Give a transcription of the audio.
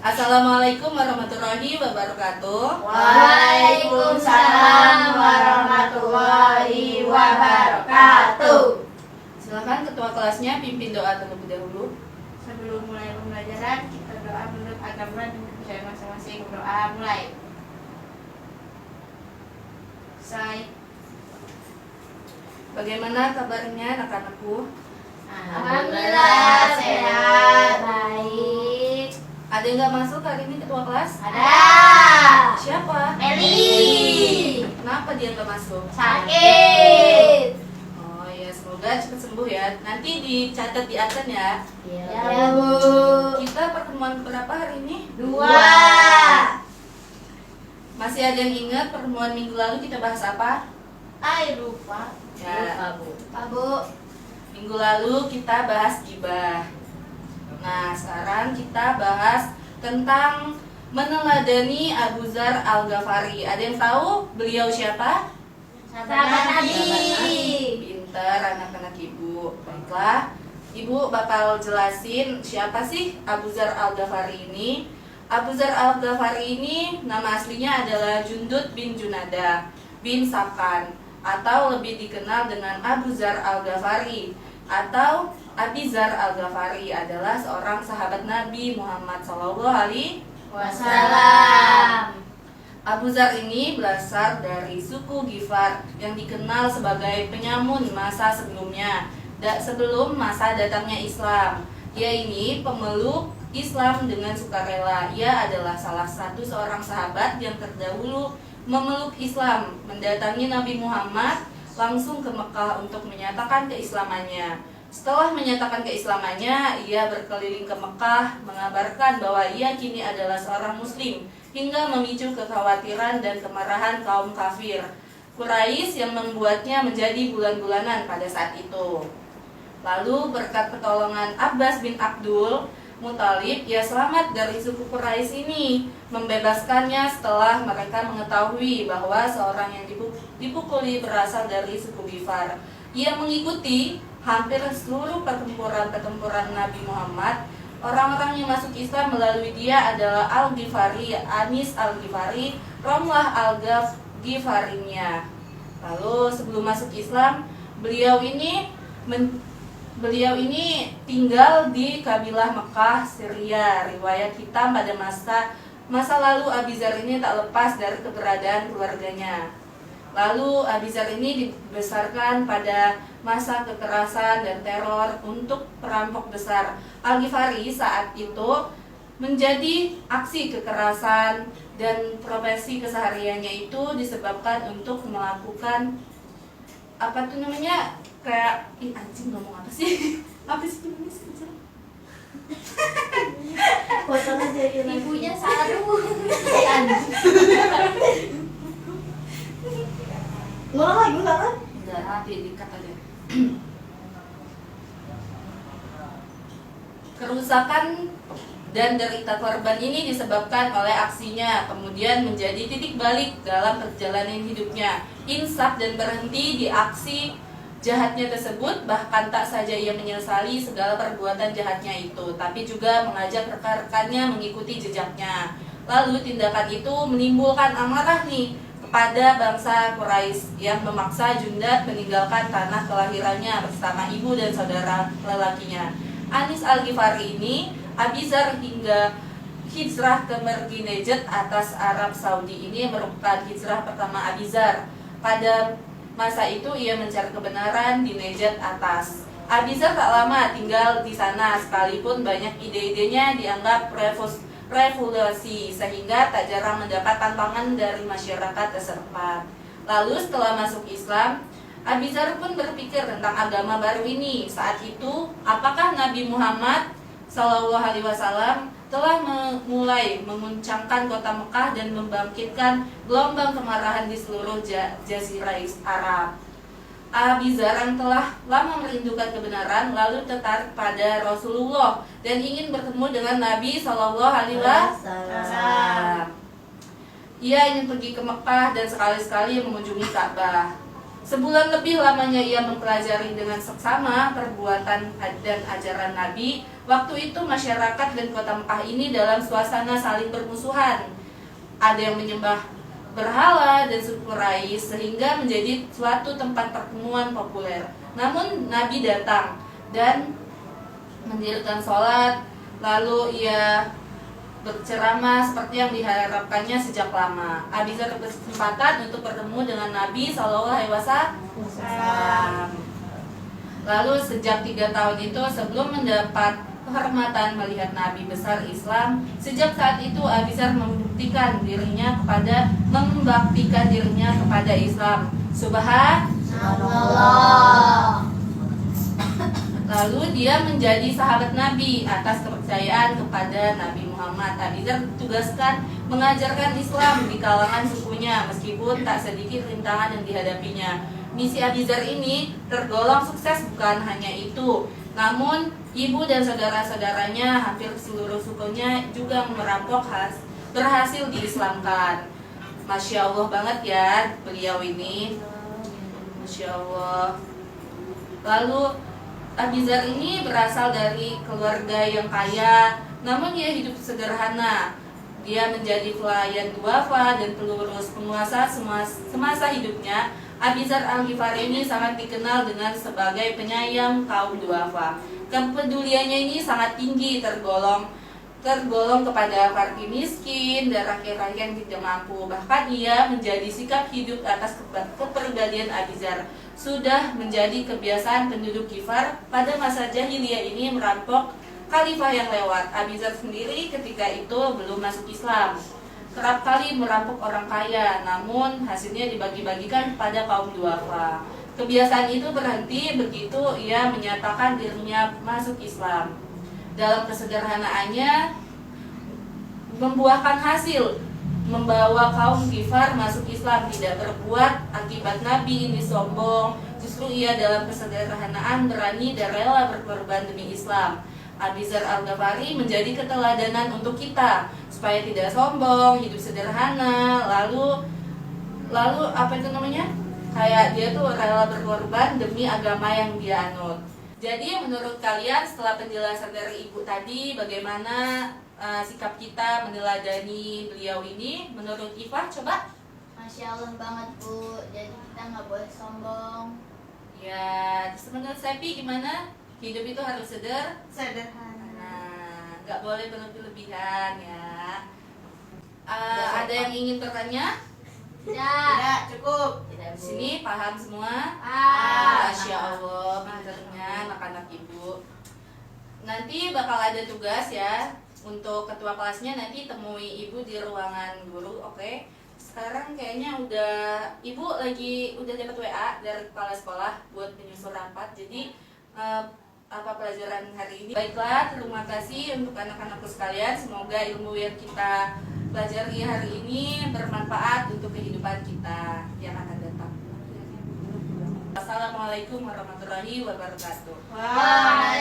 Assalamualaikum warahmatullahi wabarakatuh. Waalaikumsalam warahmatullahi wabarakatuh. Silakan ketua kelasnya pimpin doa terlebih dahulu. Sebelum mulai pembelajaran, kita doa menurut agama dan kepercayaan masing-masing. Doa mulai. Bagaimana kabarnya anak-anakku? Alhamdulillah sehat, baik. Ada yang nggak masuk hari ini ketua kelas? Ada. Siapa? Meli. Kenapa dia nggak masuk? Sakit. Oh ya, semoga cepat sembuh ya. Nanti dicatat di absen ya. Ya Bu. Kita pertemuan berapa hari ini? 2. Masih ada yang ingat pertemuan minggu lalu kita bahas apa? Lupa. Ya. Lupa Bu. Minggu lalu kita bahas gibah. Nah, sekarang kita bahas tentang meneladani Abu Dzar Al-Ghafari. Ada yang tahu beliau siapa? Sahabat Nabi. Pinter anak-anak ibu. Baiklah, ibu bakal jelasin siapa sih Abu Dzar Al-Ghafari ini. Abu Dzar Al-Ghafari ini nama aslinya adalah Jundud bin Junadah bin Sakan, atau lebih dikenal dengan Abu Dzar Al-Ghafari atau Abi Dzar Al-Ghafari, adalah seorang sahabat Nabi Muhammad SAW. Abu Dzar ini berasal dari suku Ghifar yang dikenal sebagai penyamun masa sebelumnya, sebelum masa datangnya Islam. Ia ini pemeluk Islam dengan sukarela. Ia adalah salah satu seorang sahabat yang terdahulu memeluk Islam, mendatangi Nabi Muhammad langsung ke Mekah untuk menyatakan keislamannya. Setelah menyatakan keislamannya, ia berkeliling ke Mekah mengabarkan bahwa ia kini adalah seorang muslim, hingga memicu kekhawatiran dan kemarahan kaum kafir Quraisy yang membuatnya menjadi bulan-bulanan pada saat itu. Lalu berkat pertolongan Abbas bin Abdul Muthalib, ia selamat dari suku Quraisy ini, membebaskannya setelah mereka mengetahui bahwa seorang yang dipukuli berasal dari suku Ghifar. Ia mengikuti hampir seluruh pertempuran Nabi Muhammad. Orang-orang yang masuk Islam melalui dia adalah Al-Ghifari, Anis Al-Ghifari, Romlah Al-Ghifarinya. Lalu sebelum masuk Islam, beliau ini tinggal di kabilah Mekah, Syria. Riwayat hitam pada masa lalu Abu Dzar ini tak lepas dari keberadaan keluarganya. Lalu Abu Dzar ini dibesarkan pada masa kekerasan dan teror untuk perampok besar Al-Ghifari saat itu menjadi aksi kekerasan, dan profesi kesehariannya itu disebabkan untuk melakukan kayak anjing ngomong apa sih? Apa sih tulis? Potong aja ibunya saru. Ngulang lagi enggak kan? Enggak, nanti dikat aja. Kerusakan dan derita korban ini disebabkan oleh aksinya, kemudian menjadi titik balik dalam perjalanan hidupnya. Insaf dan berhenti di aksi jahatnya tersebut. Bahkan tak saja ia menyesali segala perbuatan jahatnya itu, tapi juga mengajak rekan-rekannya mengikuti jejaknya. Lalu tindakan itu menimbulkan amarah kepada bangsa Quraisy yang memaksa Jundad meninggalkan tanah kelahirannya bersama ibu dan saudara lelakinya. Anis Al-Ghifari ini Abu Dzar hingga hijrah ke Najd atas Arab Saudi. Ini merupakan hijrah pertama Abu Dzar. Pada masa itu ia mencari kebenaran di Najd atas. Abu Dzar tak lama tinggal di sana, sekalipun banyak ide-idenya dianggap revolusi, sehingga tak jarang mendapat tantangan dari masyarakat setempat. Lalu setelah masuk Islam, Abu Dzar pun berpikir tentang agama baru ini. Saat itu, apakah Nabi Muhammad SAW telah mulai menguncangkan kota Mekah dan membangkitkan gelombang kemarahan di seluruh jazirah Arab. Abu Dzar yang telah lama merindukan kebenaran lalu tertarik pada Rasulullah dan ingin bertemu dengan Nabi SAW. Ia ingin pergi ke Mekah dan sekali-sekali mengunjungi Ka'bah. Sebulan lebih lamanya ia mempelajari dengan seksama perbuatan dan ajaran Nabi. Waktu itu masyarakat dan kota Mekah ini dalam suasana saling bermusuhan. Ada yang menyembah berhala dan suku Quraisy sehingga menjadi suatu tempat pertemuan populer. Namun Nabi datang dan mendirikan sholat, lalu ia berceramah seperti yang diharapkannya sejak lama. Abi Dzar berkesempatan untuk bertemu dengan Nabi Shallallahu Alaihi Wasallam. Lalu sejak 3 tahun itu sebelum mendapat kehormatan melihat Nabi besar Islam, sejak saat itu Abi Dzar membuktikan dirinya kepada Islam. Subhanallah. Lalu dia menjadi sahabat Nabi atas kepercayaan kepada Nabi Muhammad. Abi Dzar ditugaskan mengajarkan Islam di kalangan sukunya meskipun tak sedikit rintangan yang dihadapinya. Misi Abi Dzar ini tergolong sukses bukan hanya itu, namun ibu dan saudara-saudaranya hampir seluruh sukunya juga berhasil diislamkan. Masya Allah banget ya beliau ini. Masya Allah. Lalu Abi Dzar ini berasal dari keluarga yang kaya, namun ia hidup sederhana. Dia menjadi pelayan duafa dan pelurus penguasa semasa hidupnya. Abi Dzar Al-Ghifari ini sangat dikenal dengan sebagai penyayang kaum duafa. Kepeduliannya ini sangat tinggi, tergolong kepada fakir miskin dan rakyat-rakyat yang tidak mampu. Bahkan ia menjadi sikap hidup atas kepribadian Abi Dzar. Sudah menjadi kebiasaan penduduk Ghifar pada masa jahiliyah ini merampok khalifah yang lewat. Abi Dzar sendiri ketika itu belum masuk Islam. Kerap kali merampok orang kaya, namun hasilnya dibagi-bagikan kepada kaum duafa. Kebiasaan itu berhenti begitu ia menyatakan dirinya masuk Islam. Dalam kesederhanaannya membuahkan hasil, membawa kaum Ghifar masuk Islam, tidak berbuat akibat Nabi ini sombong. Justru ia dalam kesederhanaan berani dan rela berkorban demi Islam. Abi Dzar Al-Ghifari menjadi keteladanan untuk kita supaya tidak sombong, hidup sederhana, lalu apa itu namanya? Kayak dia tuh rela berkorban demi agama yang dia anut. Jadi menurut kalian setelah penjelasan dari ibu tadi, bagaimana sikap kita meneladani beliau ini? Menurut Ifah, coba? Masya Allah banget Bu, jadi kita nggak boleh sombong. Ya, menurut Sepi gimana? Hidup itu harus Sederhana. Nggak boleh berlebihan ya. Ada yang ingin bertanya? Tidak, cukup. Di sini paham semua? Masya Allah, pinternya anak-anak ibu. Nanti bakal ada tugas ya. Untuk ketua kelasnya nanti temui ibu di ruangan guru, oke? Sekarang kayaknya ibu udah dapat WA dari kepala sekolah buat menyusul rapat. Jadi apa pelajaran hari ini? Baiklah, terima kasih untuk anak-anakku sekalian. Semoga ilmu yang kita pelajari hari ini bermanfaat untuk kehidupan kita yang akan datang. Assalamualaikum warahmatullahi wabarakatuh. Waalaikumsalam.